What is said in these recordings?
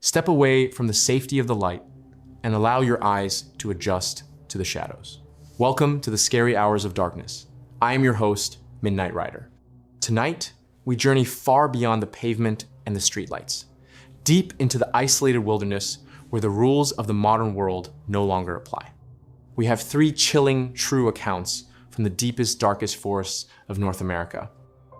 Step away from the safety of the light and allow your eyes to adjust to the shadows. Welcome to the scary hours of darkness. I am your host, Midnight Rider. Tonight, we journey far beyond the pavement and the streetlights, deep into the isolated wilderness where the rules of the modern world no longer apply. We have 3 chilling, true accounts from the deepest, darkest forests of North America.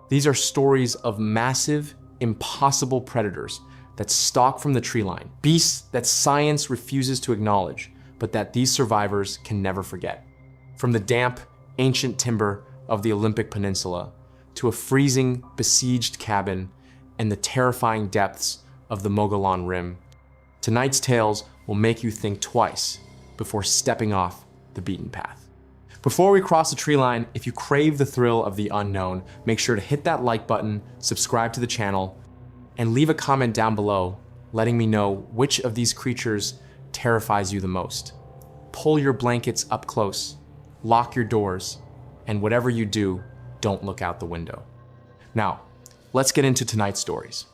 These are stories of massive, impossible predators that stalk from the tree line, beasts that science refuses to acknowledge, but that these survivors can never forget. From the damp, ancient timber of the Olympic Peninsula to a freezing, besieged cabin and the terrifying depths of the Mogollon Rim, tonight's tales will make you think twice before stepping off the beaten path. Before we cross the tree line, if you crave the thrill of the unknown, make sure to hit that like button, subscribe to the channel, and leave a comment down below letting me know which of these creatures terrifies you the most. Pull your blankets up close, lock your doors, and whatever you do, don't look out the window. Now, let's get into tonight's stories.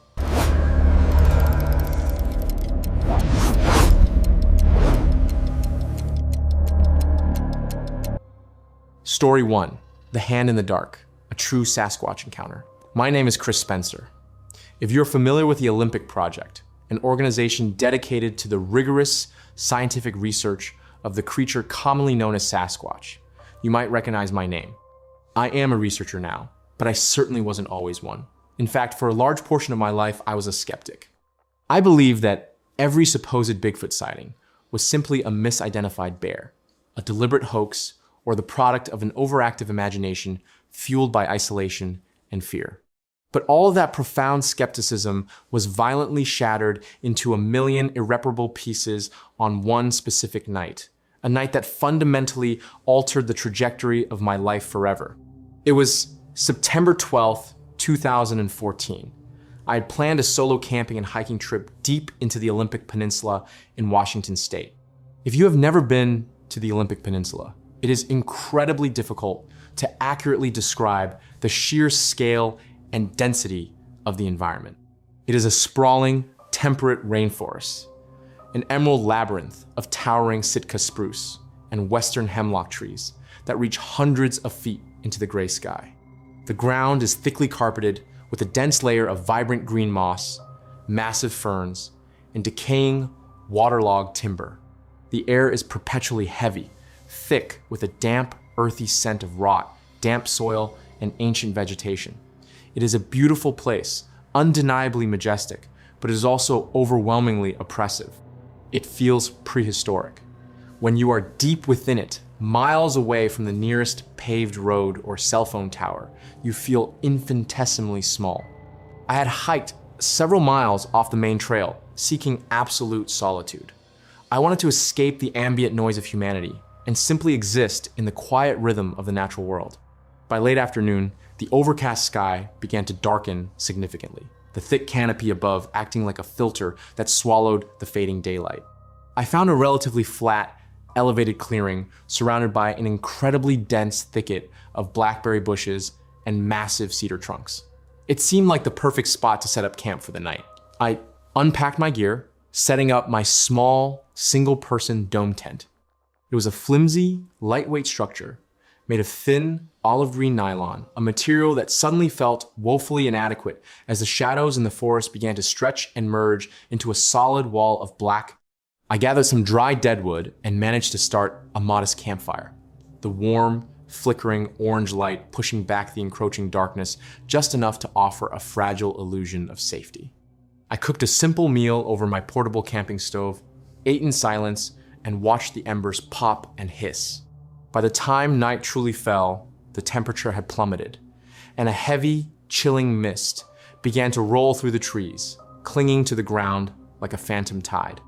Story 1, The Hand in the Dark, a true Sasquatch encounter. My name is Chris Spencer. If you're familiar with the Olympic Project, an organization dedicated to the rigorous scientific research of the creature commonly known as Sasquatch, you might recognize my name. I am a researcher now, but I certainly wasn't always one. In fact, for a large portion of my life, I was a skeptic. I believed that every supposed Bigfoot sighting was simply a misidentified bear, a deliberate hoax, or the product of an overactive imagination fueled by isolation and fear. But all of that profound skepticism was violently shattered into a million irreparable pieces on one specific night, a night that fundamentally altered the trajectory of my life forever. It was September 12th, 2014. I had planned a solo camping and hiking trip deep into the Olympic Peninsula in Washington state. If you have never been to the Olympic Peninsula, it is incredibly difficult to accurately describe the sheer scale and density of the environment. It is a sprawling, temperate rainforest, an emerald labyrinth of towering Sitka spruce and western hemlock trees that reach hundreds of feet into the gray sky. The ground is thickly carpeted with a dense layer of vibrant green moss, massive ferns, and decaying, waterlogged timber. The air is perpetually heavy, thick with a damp, earthy scent of rot, damp soil, and ancient vegetation. It is a beautiful place, undeniably majestic, but it is also overwhelmingly oppressive. It feels prehistoric. When you are deep within it, miles away from the nearest paved road or cell phone tower, you feel infinitesimally small. I had hiked several miles off the main trail, seeking absolute solitude. I wanted to escape the ambient noise of humanity and simply exist in the quiet rhythm of the natural world. By late afternoon, the overcast sky began to darken significantly, the thick canopy above acting like a filter that swallowed the fading daylight. I found a relatively flat, elevated clearing surrounded by an incredibly dense thicket of blackberry bushes and massive cedar trunks. It seemed like the perfect spot to set up camp for the night. I unpacked my gear, setting up my small, single-person dome tent. It was a flimsy, lightweight structure made of thin, olive green nylon, a material that suddenly felt woefully inadequate as the shadows in the forest began to stretch and merge into a solid wall of black. I gathered some dry deadwood and managed to start a modest campfire, the warm, flickering orange light pushing back the encroaching darkness just enough to offer a fragile illusion of safety. I cooked a simple meal over my portable camping stove, ate in silence, and watched the embers pop and hiss. By the time night truly fell, the temperature had plummeted, and a heavy, chilling mist began to roll through the trees, clinging to the ground like a phantom tide.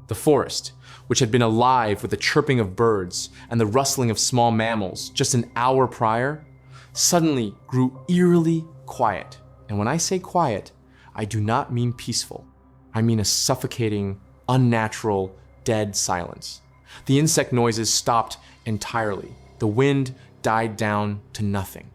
The forest, which had been alive with the chirping of birds and the rustling of small mammals just an hour prior, suddenly grew eerily quiet. And when I say quiet, I do not mean peaceful. I mean a suffocating, unnatural, dead silence. The insect noises stopped entirely. The wind died down to nothing.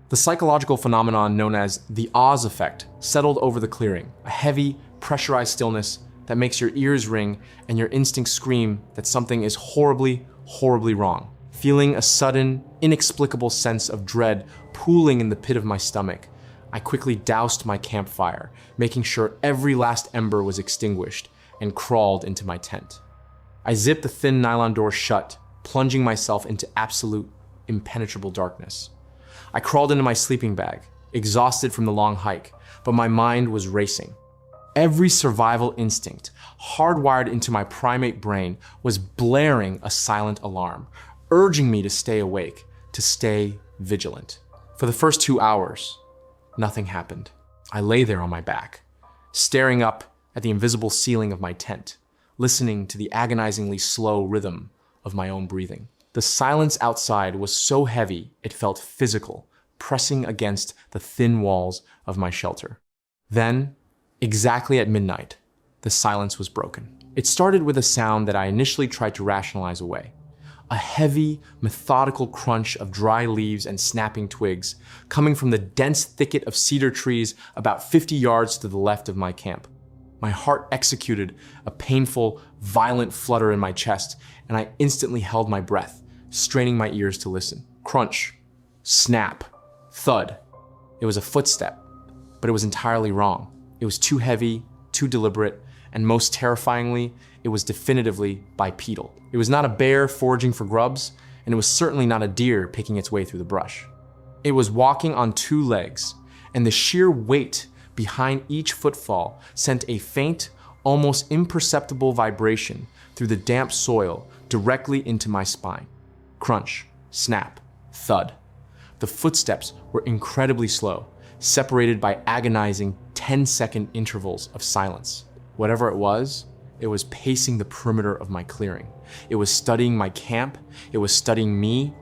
The psychological phenomenon known as the Oz effect settled over the clearing, a heavy, pressurized stillness that makes your ears ring and your instincts scream that something is horribly, horribly wrong. Feeling a sudden, inexplicable sense of dread pooling in the pit of my stomach, I quickly doused my campfire, making sure every last ember was extinguished, and crawled into my tent. I zipped the thin nylon door shut, plunging myself into absolute, impenetrable darkness. I crawled into my sleeping bag, exhausted from the long hike, but my mind was racing. Every survival instinct, hardwired into my primate brain, was blaring a silent alarm, urging me to stay awake, to stay vigilant. For the first 2 hours, nothing happened. I lay there on my back, staring up at the invisible ceiling of my tent, listening to the agonizingly slow rhythm of my own breathing. The silence outside was so heavy it felt physical, pressing against the thin walls of my shelter. Then, exactly at midnight, the silence was broken. It started with a sound that I initially tried to rationalize away. A heavy, methodical crunch of dry leaves and snapping twigs coming from the dense thicket of cedar trees about 50 yards to the left of my camp. My heart executed a painful, violent flutter in my chest, and I instantly held my breath, straining my ears to listen. Crunch, snap, thud. It was a footstep, but it was entirely wrong. It was too heavy, too deliberate, and most terrifyingly, it was definitively bipedal. It was not a bear foraging for grubs, and it was certainly not a deer picking its way through the brush. It was walking on 2 legs, and the sheer weight behind each footfall sent a faint, almost imperceptible vibration through the damp soil directly into my spine. Crunch, snap, thud. The footsteps were incredibly slow, separated by agonizing 10-second intervals of silence. Whatever it was pacing the perimeter of my clearing. It was studying my camp. It was studying me.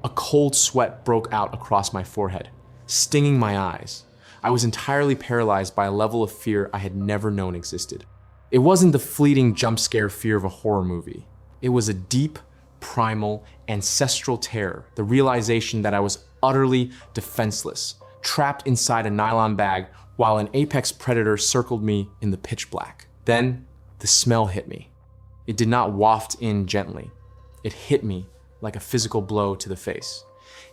A cold sweat broke out across my forehead, stinging my eyes. I was entirely paralyzed by a level of fear I had never known existed. It wasn't the fleeting jump scare fear of a horror movie. It was a deep, primal, ancestral terror, the realization that I was utterly defenseless, trapped inside a nylon bag while an apex predator circled me in the pitch black. Then, the smell hit me. It did not waft in gently. It hit me like a physical blow to the face.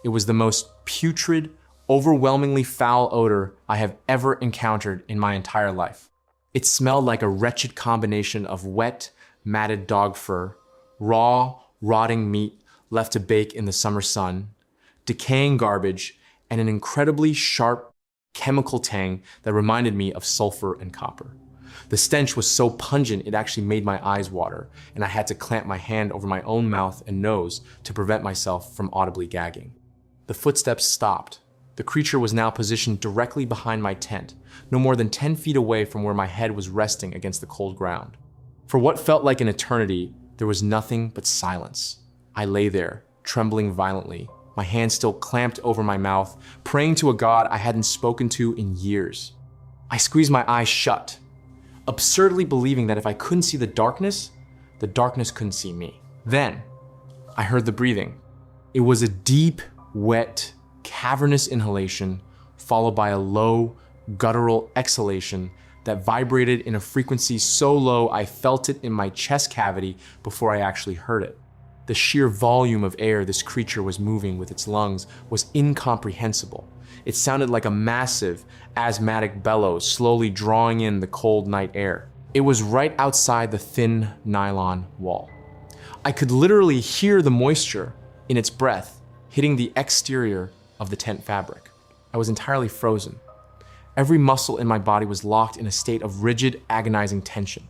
It was the most putrid, overwhelmingly foul odor I have ever encountered in my entire life. It smelled like a wretched combination of wet, matted dog fur, raw, rotting meat left to bake in the summer sun, decaying garbage, and an incredibly sharp chemical tang that reminded me of sulfur and copper. The stench was so pungent it actually made my eyes water, and I had to clamp my hand over my own mouth and nose to prevent myself from audibly gagging. The footsteps stopped. The creature was now positioned directly behind my tent, no more than 10 feet away from where my head was resting against the cold ground. For what felt like an eternity, there was nothing but silence. I lay there, trembling violently, my hand still clamped over my mouth, praying to a god I hadn't spoken to in years. I squeezed my eyes shut, absurdly believing that if I couldn't see the darkness couldn't see me. Then, I heard the breathing. It was a deep, wet, cavernous inhalation, followed by a low, guttural exhalation that vibrated in a frequency so low I felt it in my chest cavity before I actually heard it. The sheer volume of air this creature was moving with its lungs was incomprehensible. It sounded like a massive, asthmatic bellow slowly drawing in the cold night air. It was right outside the thin nylon wall. I could literally hear the moisture in its breath hitting the exterior of the tent fabric. I was entirely frozen. Every muscle in my body was locked in a state of rigid, agonizing tension.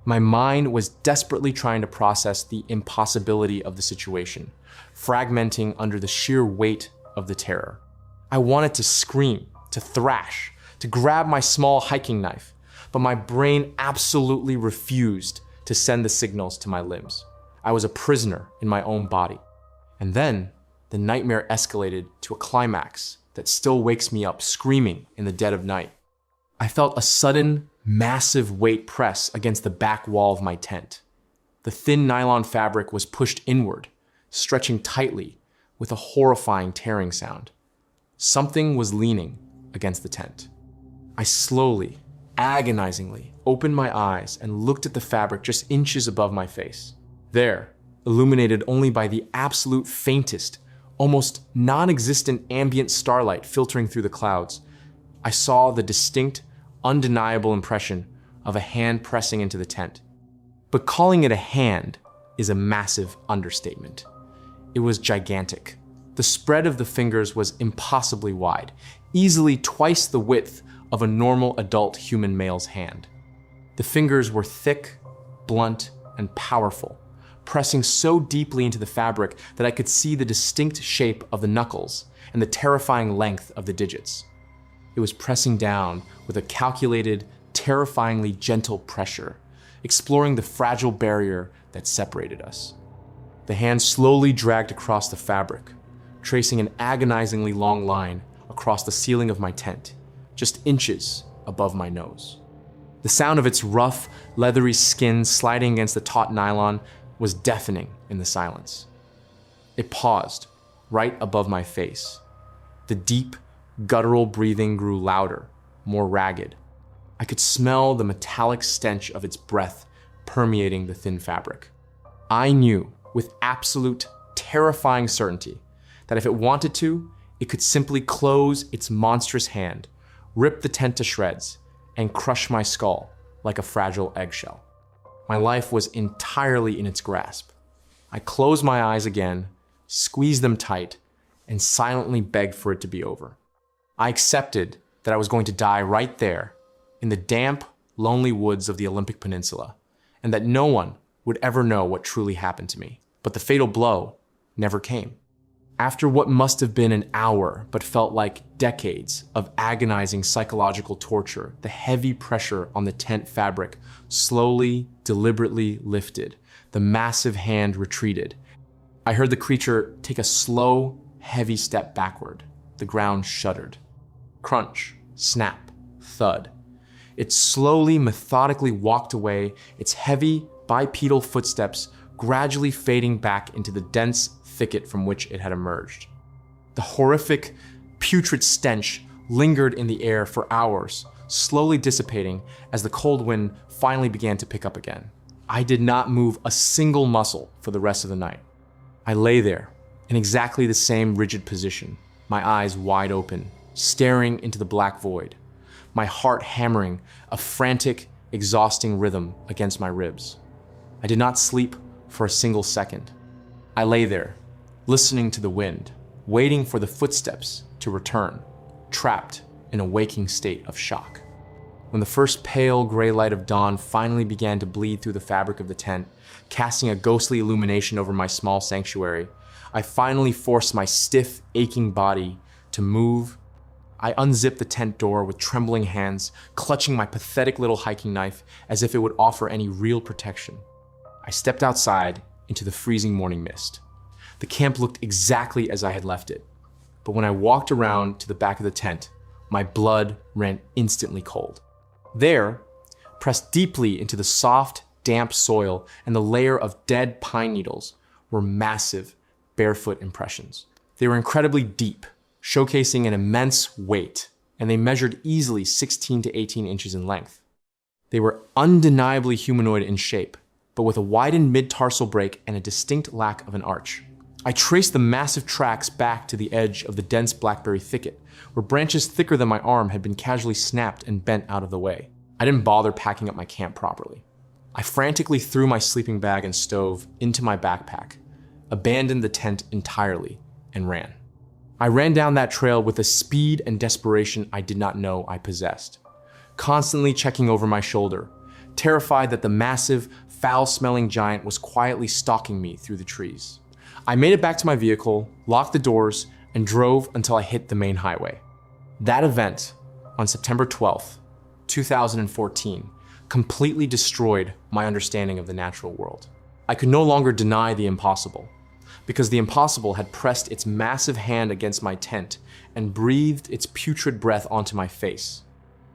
My mind was desperately trying to process the impossibility of the situation, fragmenting under the sheer weight of the terror. I wanted to scream, to thrash, to grab my small hiking knife, but my brain absolutely refused to send the signals to my limbs. I was a prisoner in my own body. And then, the nightmare escalated to a climax that still wakes me up screaming in the dead of night. I felt a sudden, massive weight press against the back wall of my tent. The thin nylon fabric was pushed inward, stretching tightly with a horrifying tearing sound. Something was leaning against the tent. I slowly, agonizingly, opened my eyes and looked at the fabric just inches above my face. There, illuminated only by the absolute faintest, almost non-existent ambient starlight filtering through the clouds, I saw the distinct, undeniable impression of a hand pressing into the tent. But calling it a hand is a massive understatement. It was gigantic. The spread of the fingers was impossibly wide, easily twice the width of a normal adult human male's hand. The fingers were thick, blunt, and powerful, pressing so deeply into the fabric that I could see the distinct shape of the knuckles and the terrifying length of the digits. It was pressing down with a calculated, terrifyingly gentle pressure, exploring the fragile barrier that separated us. The hand slowly dragged across the fabric, tracing an agonizingly long line across the ceiling of my tent, just inches above my nose. The sound of its rough, leathery skin sliding against the taut nylon was deafening in the silence. It paused right above my face. The deep, guttural breathing grew louder, more ragged. I could smell the metallic stench of its breath permeating the thin fabric. I knew with absolute, terrifying certainty that if it wanted to, it could simply close its monstrous hand, rip the tent to shreds, and crush my skull like a fragile eggshell. My life was entirely in its grasp. I closed my eyes again, squeezed them tight, and silently begged for it to be over. I accepted that I was going to die right there, in the damp, lonely woods of the Olympic Peninsula, and that no one would ever know what truly happened to me. But the fatal blow never came. After what must have been an hour, but felt like decades of agonizing psychological torture, the heavy pressure on the tent fabric slowly, deliberately lifted. The massive hand retreated. I heard the creature take a slow, heavy step backward. The ground shuddered. Crunch, snap, thud. It slowly, methodically walked away, its heavy, bipedal footsteps gradually fading back into the dense thicket from which it had emerged. The horrific, putrid stench lingered in the air for hours, slowly dissipating as the cold wind finally began to pick up again. I did not move a single muscle for the rest of the night. I lay there in exactly the same rigid position, my eyes wide open, staring into the black void, my heart hammering a frantic, exhausting rhythm against my ribs. I did not sleep for a single second. I lay there, listening to the wind, waiting for the footsteps to return, trapped in a waking state of shock. When the first pale gray light of dawn finally began to bleed through the fabric of the tent, casting a ghostly illumination over my small sanctuary, I finally forced my stiff, aching body to move. I unzipped the tent door with trembling hands, clutching my pathetic little hiking knife as if it would offer any real protection. I stepped outside into the freezing morning mist. The camp looked exactly as I had left it, but when I walked around to the back of the tent, my blood ran instantly cold. There, pressed deeply into the soft, damp soil and the layer of dead pine needles, were massive, barefoot impressions. They were incredibly deep, showcasing an immense weight, and they measured easily 16 to 18 inches in length. They were undeniably humanoid in shape, but with a widened mid-tarsal break and a distinct lack of an arch. I traced the massive tracks back to the edge of the dense blackberry thicket, where branches thicker than my arm had been casually snapped and bent out of the way. I didn't bother packing up my camp properly. I frantically threw my sleeping bag and stove into my backpack, abandoned the tent entirely, and ran. I ran down that trail with a speed and desperation I did not know I possessed, constantly checking over my shoulder, terrified that the massive, foul-smelling giant was quietly stalking me through the trees. I made it back to my vehicle, locked the doors, and drove until I hit the main highway. That event, on September 12th, 2014, completely destroyed my understanding of the natural world. I could no longer deny the impossible, because the impossible had pressed its massive hand against my tent and breathed its putrid breath onto my face.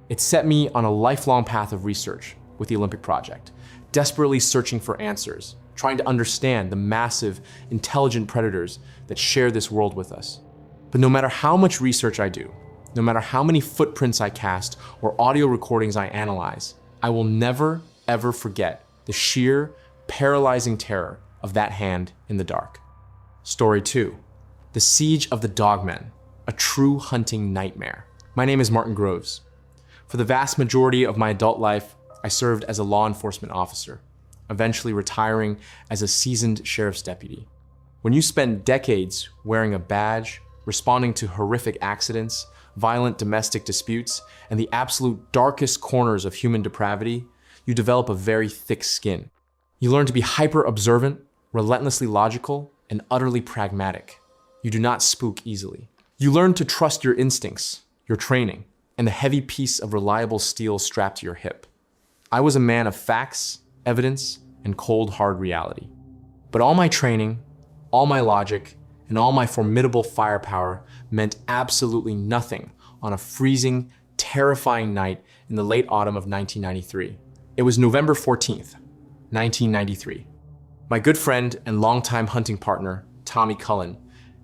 It set me on a lifelong path of research with the Olympic Project, desperately searching for answers, trying to understand the massive, intelligent predators that share this world with us. But no matter how much research I do, No matter how many footprints I cast or audio recordings I analyze, I will never, ever forget the sheer, paralyzing terror of that hand in the dark. Story 2. The Siege of the Dogman, a true hunting nightmare. My name is Martin Groves. For the vast majority of my adult life, I served as a law enforcement officer, eventually retiring as a seasoned sheriff's deputy. When you spend decades wearing a badge, responding to horrific accidents, violent domestic disputes, and the absolute darkest corners of human depravity, you develop a very thick skin. You learn to be hyper-observant, relentlessly logical, and utterly pragmatic. You do not spook easily. You learn to trust your instincts, your training, and the heavy piece of reliable steel strapped to your hip. I was a man of facts, evidence, and cold, hard reality. But all my training, all my logic, and all my formidable firepower meant absolutely nothing on a freezing, terrifying night in the late autumn of 1993. It was November 14th, 1993. My good friend and longtime hunting partner, Tommy Cullen,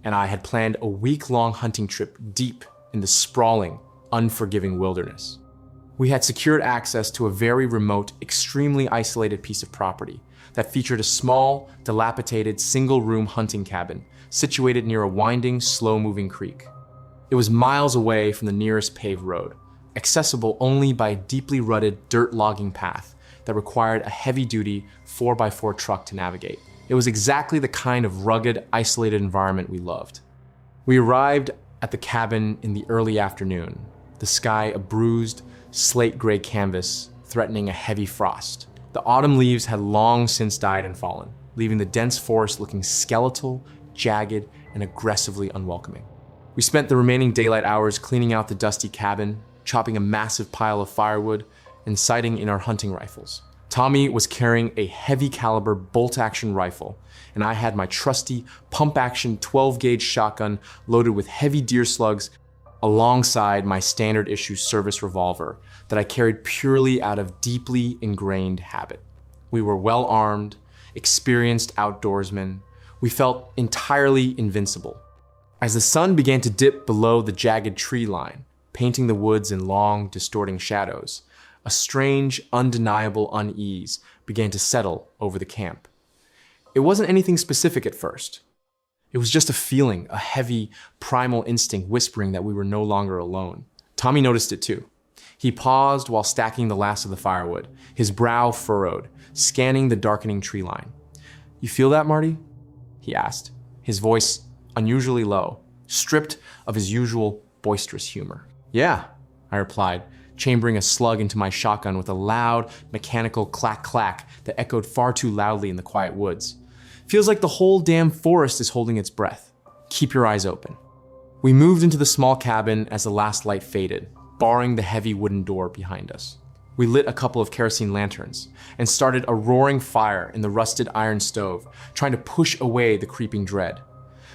and I had planned a week-long hunting trip deep in the sprawling, unforgiving wilderness. We had secured access to a very remote, extremely isolated piece of property that featured a small, dilapidated, single-room hunting cabin situated near a winding, slow-moving creek. It was miles away from the nearest paved road, accessible only by a deeply rutted dirt logging path that required a heavy-duty 4x4 truck to navigate. It was exactly the kind of rugged, isolated environment we loved. We arrived at the cabin in the early afternoon, the sky a bruised, slate-gray canvas threatening a heavy frost. The autumn leaves had long since died and fallen, leaving the dense forest looking skeletal, jagged, and aggressively unwelcoming. We spent the remaining daylight hours cleaning out the dusty cabin, chopping a massive pile of firewood, and sighting in our hunting rifles. Tommy was carrying a heavy caliber bolt-action rifle, and I had my trusty pump-action 12-gauge shotgun loaded with heavy deer slugs alongside my standard issue service revolver that I carried purely out of deeply ingrained habit. We were well armed, experienced outdoorsmen. We felt entirely invincible. As the sun began to dip below the jagged tree line, painting the woods in long, distorting shadows, a strange, undeniable unease began to settle over the camp. It wasn't anything specific at first. It was just a feeling, a heavy, primal instinct whispering that we were no longer alone. Tommy noticed it too. He paused while stacking the last of the firewood, his brow furrowed, scanning the darkening tree line. "You feel that, Marty?" he asked, his voice unusually low, stripped of his usual boisterous humor. "Yeah," I replied, chambering a slug into my shotgun with a loud, mechanical clack-clack that echoed far too loudly in the quiet woods. "Feels like the whole damn forest is holding its breath. Keep your eyes open." We moved into the small cabin as the last light faded, barring the heavy wooden door behind us. We lit a couple of kerosene lanterns and started a roaring fire in the rusted iron stove, trying to push away the creeping dread.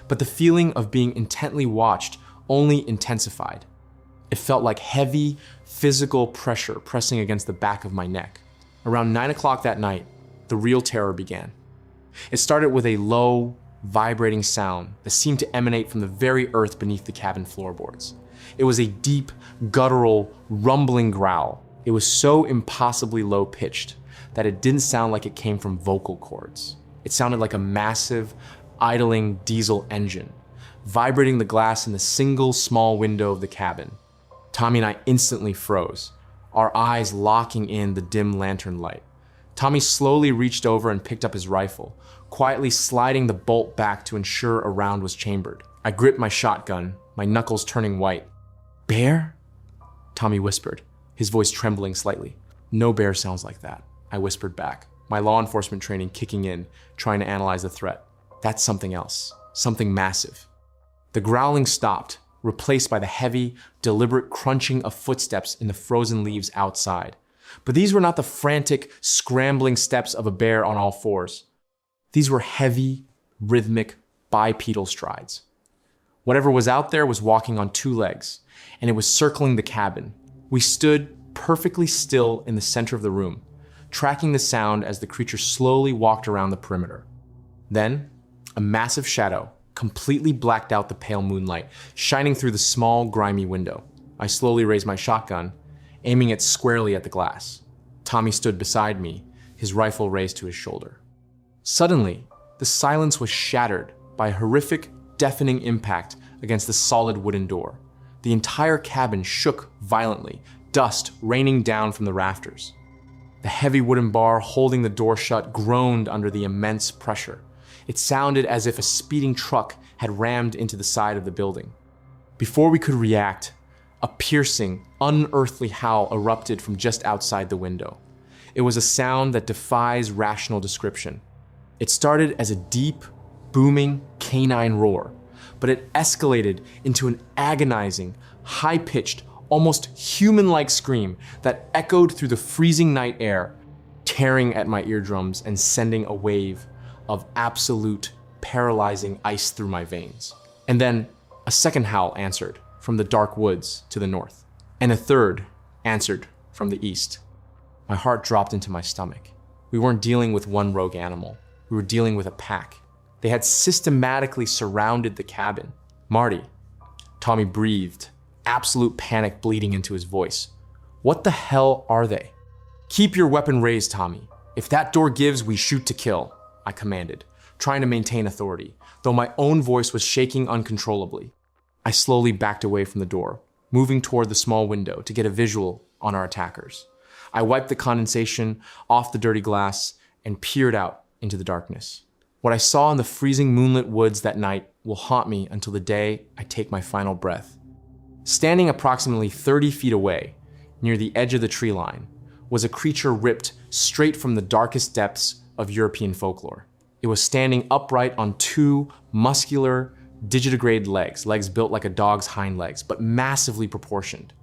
But the feeling of being intently watched only intensified. It felt like heavy, physical pressure pressing against the back of my neck. Around 9 o'clock that night, the real terror began. It started with a low, vibrating sound that seemed to emanate from the very earth beneath the cabin floorboards. It was a deep, guttural, rumbling growl. It was so impossibly low-pitched that it didn't sound like it came from vocal cords. It sounded like a massive, idling diesel engine, vibrating the glass in the single small window of the cabin. Tommy and I instantly froze, our eyes locking in the dim lantern light. Tommy slowly reached over and picked up his rifle, quietly sliding the bolt back to ensure a round was chambered. I gripped my shotgun, my knuckles turning white. "Bear?" Tommy whispered, his voice trembling slightly. "No bear sounds like that," I whispered back, my law enforcement training kicking in, trying to analyze the threat. "That's something else, something massive." The growling stopped, replaced by the heavy, deliberate crunching of footsteps in the frozen leaves outside. But these were not the frantic, scrambling steps of a bear on all fours. These were heavy, rhythmic, bipedal strides. Whatever was out there was walking on two legs, and it was circling the cabin. We stood perfectly still in the center of the room, tracking the sound as the creature slowly walked around the perimeter. Then, a massive shadow completely blacked out the pale moonlight, shining through the small, grimy window. I slowly raised my shotgun, aiming it squarely at the glass. Tommy stood beside me, his rifle raised to his shoulder. Suddenly, the silence was shattered by a horrific, deafening impact against the solid wooden door. The entire cabin shook violently, dust raining down from the rafters. The heavy wooden bar holding the door shut groaned under the immense pressure. It sounded as if a speeding truck had rammed into the side of the building. Before we could react, a piercing, unearthly howl erupted from just outside the window. It was a sound that defies rational description. It started as a deep, booming canine roar, but it escalated into an agonizing, high-pitched, almost human-like scream that echoed through the freezing night air, tearing at my eardrums and sending a wave of absolute, paralyzing ice through my veins. And then a second howl answered from the dark woods to the north, and a third answered from the east. My heart dropped into my stomach. We weren't dealing with one rogue animal. We were dealing with a pack. They had systematically surrounded the cabin. Marty, Tommy breathed, absolute panic bleeding into his voice. What the hell are they? Keep your weapon raised, Tommy. If that door gives, we shoot to kill, I commanded, trying to maintain authority, though my own voice was shaking uncontrollably. I slowly backed away from the door, moving toward the small window to get a visual on our attackers. I wiped the condensation off the dirty glass and peered out into the darkness. What I saw in the freezing moonlit woods that night will haunt me until the day I take my final breath. Standing approximately 30 feet away, near the edge of the tree line, was a creature ripped straight from the darkest depths of European folklore. It was standing upright on two muscular, digitigrade legs built like a dog's hind legs, but massively proportioned.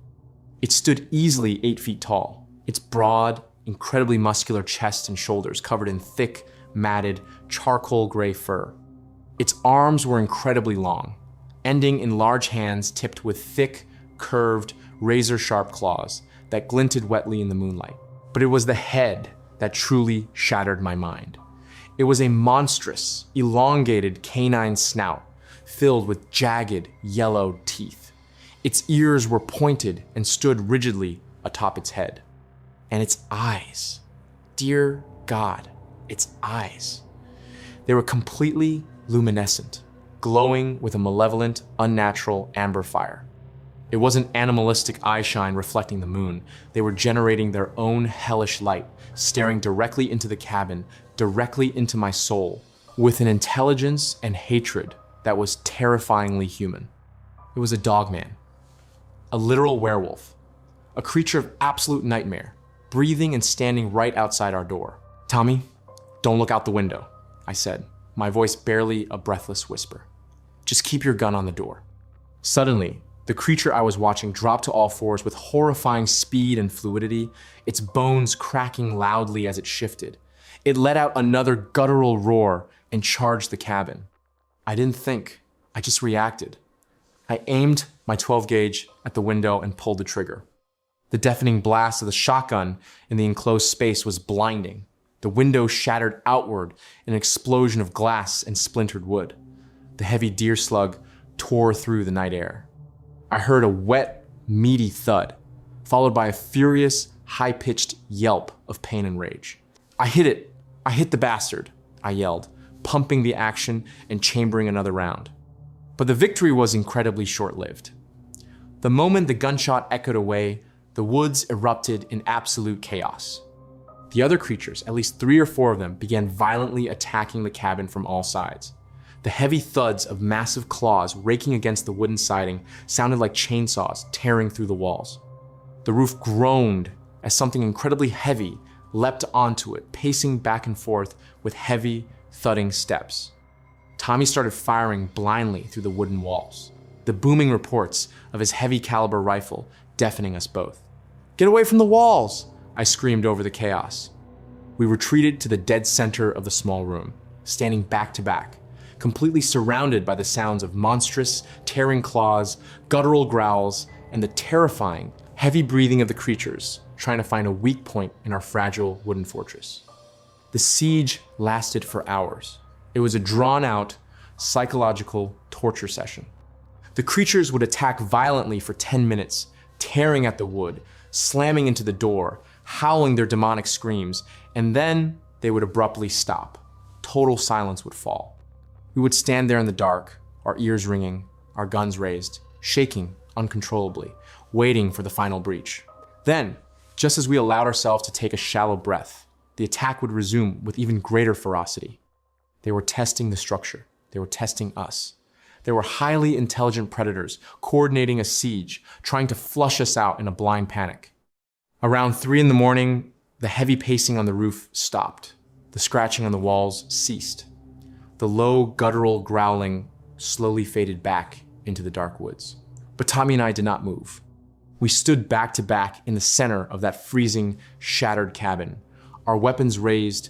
It stood easily 8 feet tall, its broad, incredibly muscular chest and shoulders covered in thick, matted, charcoal gray fur. Its arms were incredibly long, ending in large hands tipped with thick, curved, razor-sharp claws that glinted wetly in the moonlight. But it was the head that truly shattered my mind. It was a monstrous, elongated canine snout filled with jagged, yellow teeth. Its ears were pointed and stood rigidly atop its head. And its eyes, dear God, its eyes. They were completely luminescent, glowing with a malevolent, unnatural amber fire. It wasn't animalistic eyeshine reflecting the moon. They were generating their own hellish light, staring directly into the cabin, directly into my soul, with an intelligence and hatred that was terrifyingly human. It was a Dogman, a literal werewolf, a creature of absolute nightmare, breathing and standing right outside our door. Tommy, don't look out the window, I said, my voice barely a breathless whisper. Just keep your gun on the door. Suddenly, the creature I was watching dropped to all fours with horrifying speed and fluidity, its bones cracking loudly as it shifted. It let out another guttural roar and charged the cabin. I didn't think, I just reacted. I aimed my 12 gauge at the window and pulled the trigger. The deafening blast of the shotgun in the enclosed space was blinding. The window shattered outward in an explosion of glass and splintered wood. The heavy deer slug tore through the night air. I heard a wet, meaty thud, followed by a furious, high-pitched yelp of pain and rage. I hit it! I hit the bastard! I yelled, pumping the action and chambering another round. But the victory was incredibly short-lived. The moment the gunshot echoed away, the woods erupted in absolute chaos. The other creatures, at least 3 or 4 of them, began violently attacking the cabin from all sides. The heavy thuds of massive claws raking against the wooden siding sounded like chainsaws tearing through the walls. The roof groaned as something incredibly heavy leapt onto it, pacing back and forth with heavy, thudding steps. Tommy started firing blindly through the wooden walls, the booming reports of his heavy caliber rifle deafening us both. "Get away from the walls!" I screamed over the chaos. We retreated to the dead center of the small room, standing back to back, completely surrounded by the sounds of monstrous, tearing claws, guttural growls, and the terrifying, heavy breathing of the creatures trying to find a weak point in our fragile wooden fortress. The siege lasted for hours. It was a drawn-out, psychological torture session. The creatures would attack violently for 10 minutes, tearing at the wood, slamming into the door, howling their demonic screams, and then they would abruptly stop. Total silence would fall. We would stand there in the dark, our ears ringing, our guns raised, shaking uncontrollably, waiting for the final breach. Then, just as we allowed ourselves to take a shallow breath, the attack would resume with even greater ferocity. They were testing the structure. They were testing us. They were highly intelligent predators coordinating a siege, trying to flush us out in a blind panic. Around 3 a.m, the heavy pacing on the roof stopped. The scratching on the walls ceased. The low, guttural growling slowly faded back into the dark woods. But Tommy and I did not move. We stood back to back in the center of that freezing, shattered cabin, our weapons raised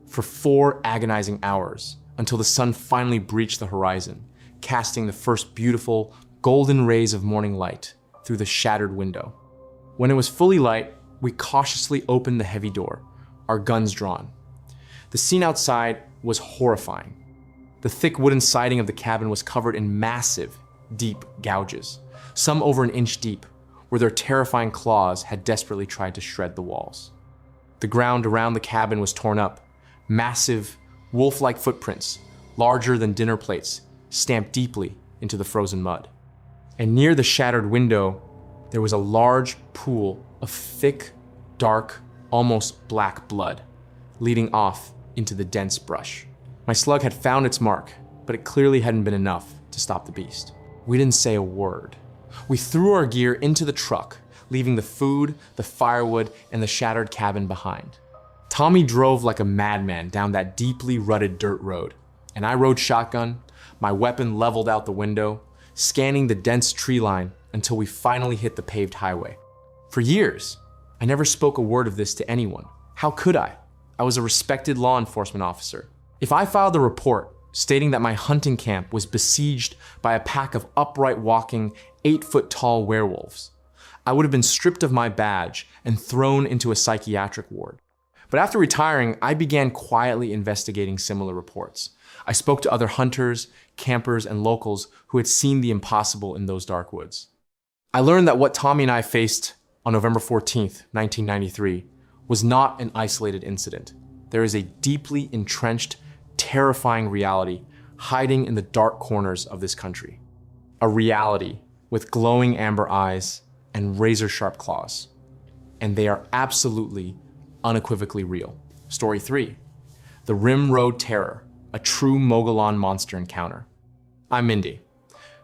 for 4 agonizing hours until the sun finally breached the horizon, casting the first beautiful, golden rays of morning light through the shattered window. When it was fully light, we cautiously opened the heavy door, our guns drawn. The scene outside was horrifying. The thick wooden siding of the cabin was covered in massive, deep gouges, some over an inch deep, where their terrifying claws had desperately tried to shred the walls. The ground around the cabin was torn up, massive, wolf-like footprints, larger than dinner plates, stamped deeply into the frozen mud. And near the shattered window, there was a large pool of thick, dark, almost black blood, leading off into the dense brush. My slug had found its mark, but it clearly hadn't been enough to stop the beast. We didn't say a word. We threw our gear into the truck, leaving the food, the firewood, and the shattered cabin behind. Tommy drove like a madman down that deeply rutted dirt road, and I rode shotgun, my weapon leveled out the window, scanning the dense tree line until we finally hit the paved highway. For years, I never spoke a word of this to anyone. How could I? I was a respected law enforcement officer. If I filed a report stating that my hunting camp was besieged by a pack of upright walking, 8-foot-tall werewolves, I would have been stripped of my badge and thrown into a psychiatric ward. But after retiring, I began quietly investigating similar reports. I spoke to other hunters, campers, and locals who had seen the impossible in those dark woods. I learned that what Tommy and I faced on November 14th, 1993, was not an isolated incident. There is a deeply entrenched, terrifying reality hiding in the dark corners of this country. A reality with glowing amber eyes and razor-sharp claws. And they are absolutely, unequivocally real. Story 3, the Rim Road Terror, a true Mogollon Monster encounter. I'm Mindy.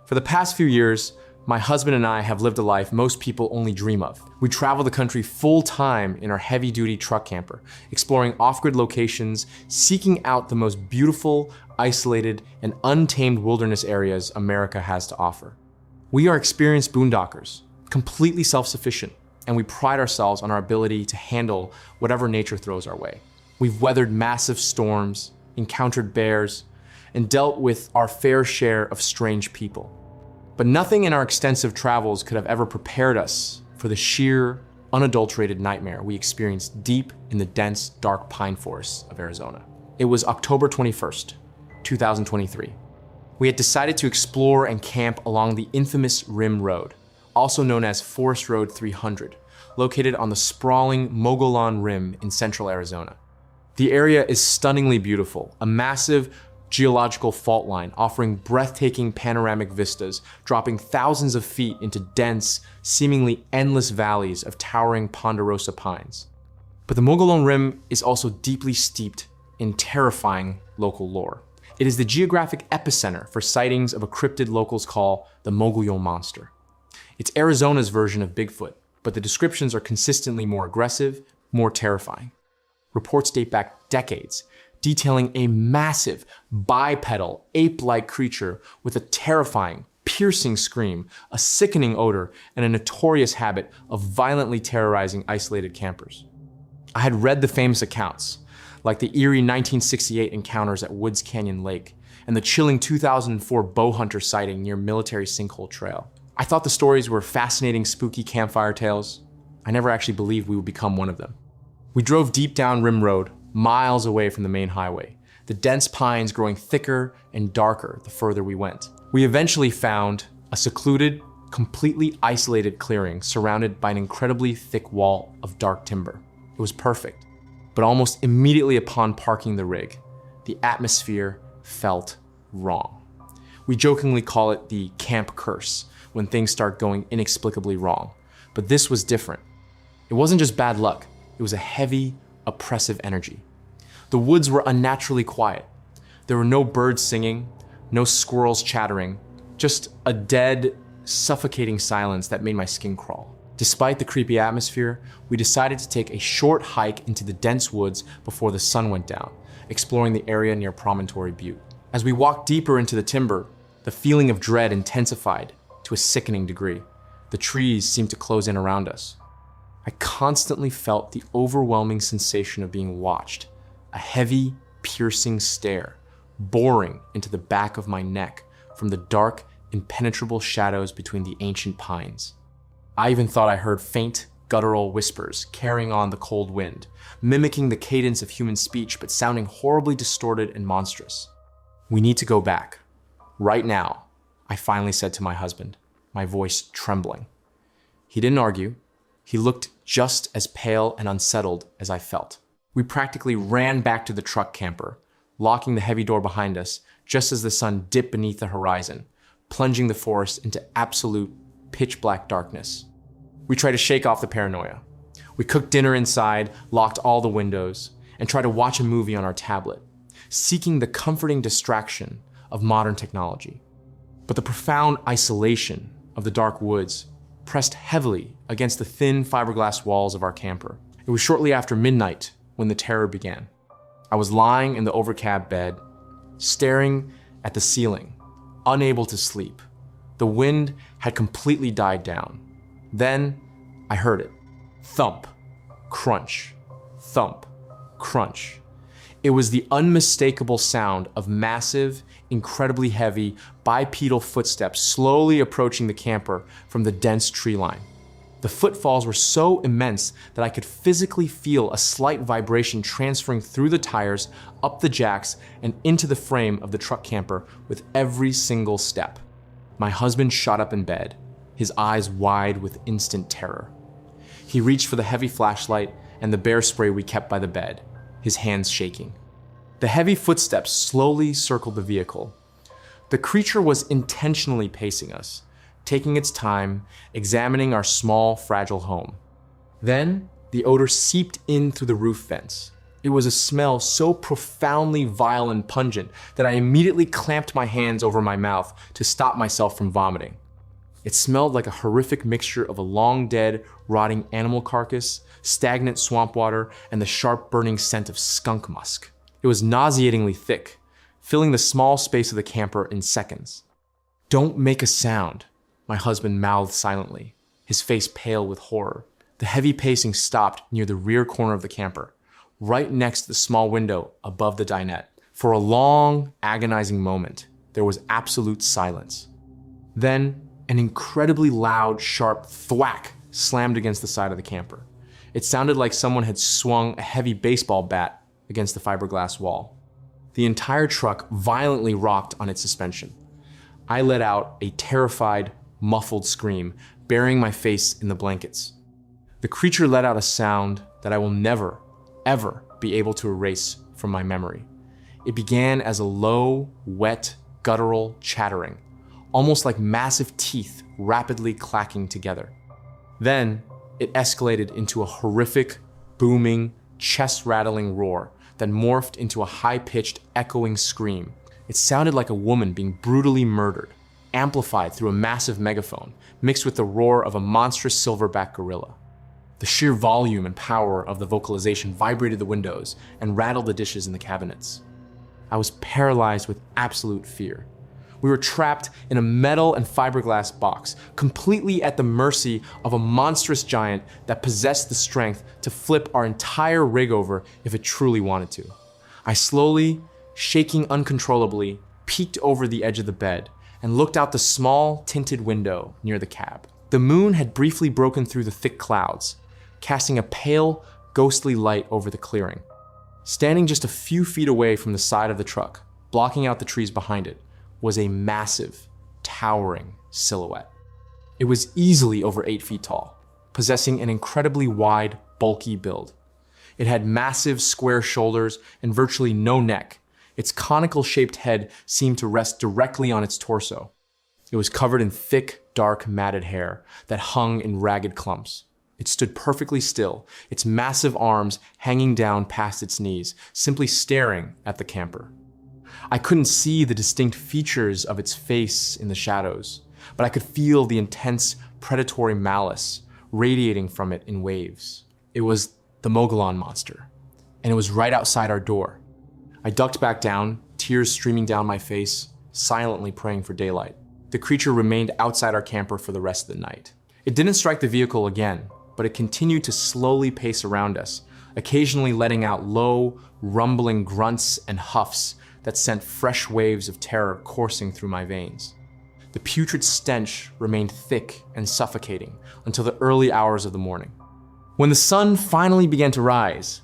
For the past few years, my husband and I have lived a life most people only dream of. We travel the country full-time in our heavy-duty truck camper, exploring off-grid locations, seeking out the most beautiful, isolated, and untamed wilderness areas America has to offer. We are experienced boondockers, completely self-sufficient, and we pride ourselves on our ability to handle whatever nature throws our way. We've weathered massive storms, encountered bears, and dealt with our fair share of strange people. But nothing in our extensive travels could have ever prepared us for the sheer, unadulterated nightmare we experienced deep in the dense, dark pine forests of Arizona. It was October 21st, 2023. We had decided to explore and camp along the infamous Rim Road, also known as Forest Road 300, located on the sprawling Mogollon Rim in central Arizona. The area is stunningly beautiful, a massive geological fault line offering breathtaking panoramic vistas, dropping thousands of feet into dense, seemingly endless valleys of towering ponderosa pines. But the Mogollon Rim is also deeply steeped in terrifying local lore. It is the geographic epicenter for sightings of a cryptid locals call the Mogollon Monster. It's Arizona's version of Bigfoot, but the descriptions are consistently more aggressive, more terrifying. Reports date back decades, detailing a massive, bipedal, ape-like creature with a terrifying, piercing scream, a sickening odor, and a notorious habit of violently terrorizing isolated campers. I had read the famous accounts, like the eerie 1968 encounters at Woods Canyon Lake and the chilling 2004 bow hunter sighting near Military Sinkhole Trail. I thought the stories were fascinating, spooky campfire tales. I never actually believed we would become one of them. We drove deep down Rim Road, miles away from the main highway, the dense pines growing thicker and darker the further we went. We eventually found a secluded, completely isolated clearing surrounded by an incredibly thick wall of dark timber. It was perfect, but almost immediately upon parking the rig, the atmosphere felt wrong. We jokingly call it the camp curse when things start going inexplicably wrong, but this was different. It wasn't just bad luck, it was a heavy, oppressive energy. The woods were unnaturally quiet. There were no birds singing, no squirrels chattering, just a dead, suffocating silence that made my skin crawl. Despite the creepy atmosphere, we decided to take a short hike into the dense woods before the sun went down, exploring the area near Promontory Butte. As we walked deeper into the timber, the feeling of dread intensified to a sickening degree. The trees seemed to close in around us. I constantly felt the overwhelming sensation of being watched, a heavy, piercing stare, boring into the back of my neck from the dark, impenetrable shadows between the ancient pines. I even thought I heard faint, guttural whispers carrying on the cold wind, mimicking the cadence of human speech but sounding horribly distorted and monstrous. "We need to go back. Right now," I finally said to my husband, my voice trembling. He didn't argue. He looked just as pale and unsettled as I felt. We practically ran back to the truck camper, locking the heavy door behind us just as the sun dipped beneath the horizon, plunging the forest into absolute pitch-black darkness. We tried to shake off the paranoia. We cooked dinner inside, locked all the windows, and tried to watch a movie on our tablet, seeking the comforting distraction of modern technology. But the profound isolation of the dark woods pressed heavily against the thin fiberglass walls of our camper. It was shortly after midnight when the terror began. I was lying in the overcab bed, staring at the ceiling, unable to sleep. The wind had completely died down. Then I heard it. Thump, crunch, thump, crunch. It was the unmistakable sound of massive, incredibly heavy, bipedal footsteps slowly approaching the camper from the dense tree line. The footfalls were so immense that I could physically feel a slight vibration transferring through the tires, up the jacks, and into the frame of the truck camper with every single step. My husband shot up in bed, his eyes wide with instant terror. He reached for the heavy flashlight and the bear spray we kept by the bed, his hands shaking. The heavy footsteps slowly circled the vehicle. The creature was intentionally pacing us, taking its time, examining our small, fragile home. Then, the odor seeped in through the roof vents. It was a smell so profoundly vile and pungent that I immediately clamped my hands over my mouth to stop myself from vomiting. It smelled like a horrific mixture of a long-dead, rotting animal carcass, stagnant swamp water, and the sharp burning scent of skunk musk. It was nauseatingly thick, filling the small space of the camper in seconds. "Don't make a sound," my husband mouthed silently, his face pale with horror. The heavy pacing stopped near the rear corner of the camper, right next to the small window above the dinette. For a long, agonizing moment, there was absolute silence. Then, an incredibly loud, sharp thwack slammed against the side of the camper. It sounded like someone had swung a heavy baseball bat against the fiberglass wall. The entire truck violently rocked on its suspension. I let out a terrified, muffled scream, burying my face in the blankets. The creature let out a sound that I will never, ever be able to erase from my memory. It began as a low, wet, guttural chattering, almost like massive teeth rapidly clacking together. Then it escalated into a horrific, booming, chest-rattling roar that morphed into a high-pitched, echoing scream. It sounded like a woman being brutally murdered, amplified through a massive megaphone, mixed with the roar of a monstrous silverback gorilla. The sheer volume and power of the vocalization vibrated the windows and rattled the dishes in the cabinets. I was paralyzed with absolute fear. We were trapped in a metal and fiberglass box, completely at the mercy of a monstrous giant that possessed the strength to flip our entire rig over if it truly wanted to. I slowly, shaking uncontrollably, peeked over the edge of the bed and looked out the small, tinted window near the cab. The moon had briefly broken through the thick clouds, casting a pale, ghostly light over the clearing. Standing just a few feet away from the side of the truck, blocking out the trees behind it, was a massive, towering silhouette. It was easily over 8 feet tall, possessing an incredibly wide, bulky build. It had massive square shoulders and virtually no neck. Its conical-shaped head seemed to rest directly on its torso. It was covered in thick, dark, matted hair that hung in ragged clumps. It stood perfectly still, its massive arms hanging down past its knees, simply staring at the camper. I couldn't see the distinct features of its face in the shadows, but I could feel the intense, predatory malice radiating from it in waves. It was the Mogollon Monster, and it was right outside our door. I ducked back down, tears streaming down my face, silently praying for daylight. The creature remained outside our camper for the rest of the night. It didn't strike the vehicle again, but it continued to slowly pace around us, occasionally letting out low, rumbling grunts and huffs that sent fresh waves of terror coursing through my veins. The putrid stench remained thick and suffocating until the early hours of the morning. When the sun finally began to rise,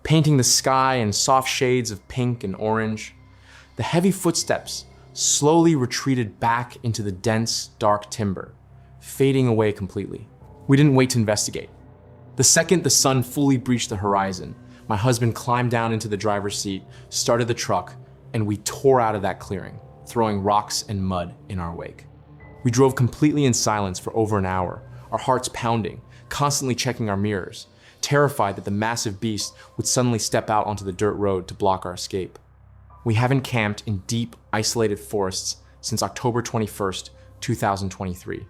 painting the sky in soft shades of pink and orange, the heavy footsteps slowly retreated back into the dense, dark timber, fading away completely. We didn't wait to investigate. The second the sun fully breached the horizon, my husband climbed down into the driver's seat, started the truck, and we tore out of that clearing, throwing rocks and mud in our wake. We drove completely in silence for over an hour, our hearts pounding, constantly checking our mirrors, terrified that the massive beast would suddenly step out onto the dirt road to block our escape. We haven't camped in deep, isolated forests since October 21st, 2023.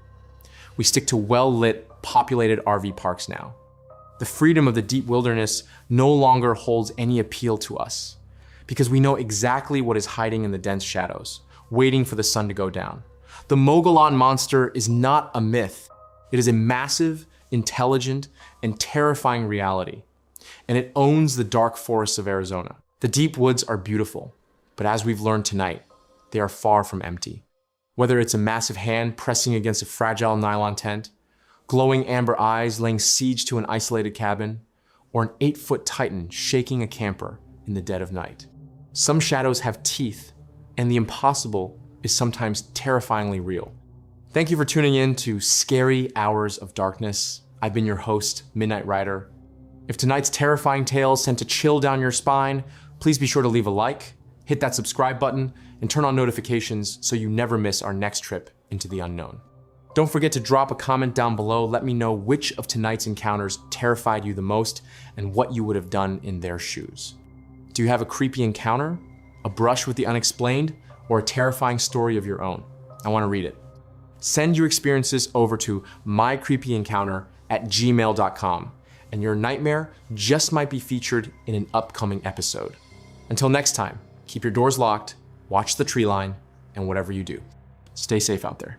We stick to well-lit, populated RV parks now. The freedom of the deep wilderness no longer holds any appeal to us, because we know exactly what is hiding in the dense shadows, waiting for the sun to go down. The Mogollon Monster is not a myth. It is a massive, intelligent, and terrifying reality, and it owns the dark forests of Arizona. The deep woods are beautiful, but as we've learned tonight, they are far from empty. Whether it's a massive hand pressing against a fragile nylon tent, glowing amber eyes laying siege to an isolated cabin, or an 8-foot titan shaking a camper in the dead of night. Some shadows have teeth, and the impossible is sometimes terrifyingly real. Thank you for tuning in to Scary Hours of Darkness. I've been your host, Midnight Rider. If tonight's terrifying tales sent a chill down your spine, please be sure to leave a like, hit that subscribe button, and turn on notifications so you never miss our next trip into the unknown. Don't forget to drop a comment down below. Let me know which of tonight's encounters terrified you the most and what you would have done in their shoes. Do you have a creepy encounter, a brush with the unexplained, or a terrifying story of your own? I want to read it. Send your experiences over to mycreepyencounter@gmail.com, and your nightmare just might be featured in an upcoming episode. Until next time, keep your doors locked, watch the tree line, and whatever you do, stay safe out there.